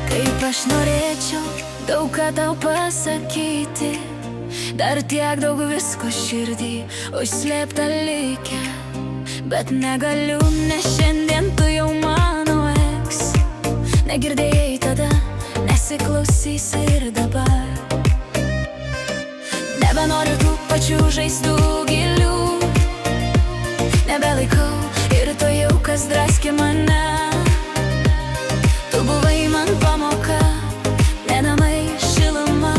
Kaip aš norėčiau daug ką tau pasakyti, dar tiek daug visko širdį užslėpta likę, bet negaliu, nes šiandien tu jau mano eks. Negirdėjai tada, nesiklausysi ir dabar. Nebenoriu tų pačių žaizdų gilių, nebelaikau ir to jau kas draskė mane. Tu buvai man pamoka, ne namai, šiluma,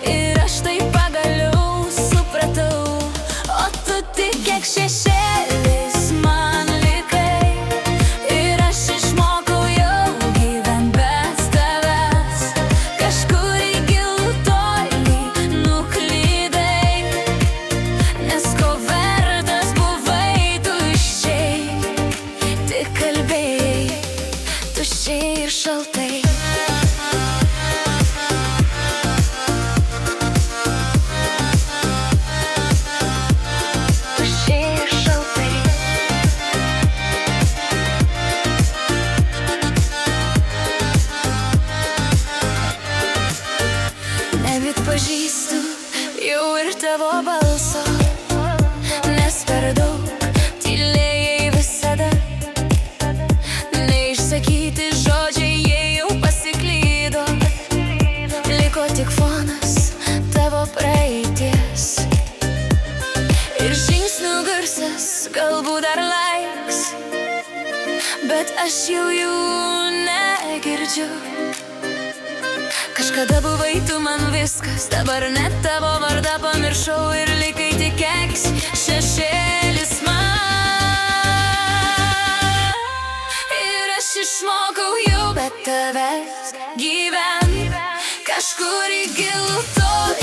ir aš tai pagaliau supratau. O tu tik kiek šešėlis man likai, ir aš išmokau jau gyvent be tavęs. Kažkur į gilų tolį nuklydai, nes ko vertas buvai tuščiai, tik kalbėjai tuščiai ir šaltai. Pažįstu jau ir tavo balso, nes per daug tylėjai visada. Neišsakyti žodžiai, jie jau pasiklydo, liko tik fonas tavo praeities. Ir žingsnių garsas galbūt dar laiks, bet aš jau jų negirdžiu. Kažkada buvai tu man viskas, dabar net tavo vardą pamiršau ir likai tik eks šešėlis man. Ir aš išmokau jau be tavęs gyvent, kažkur į gilų tolį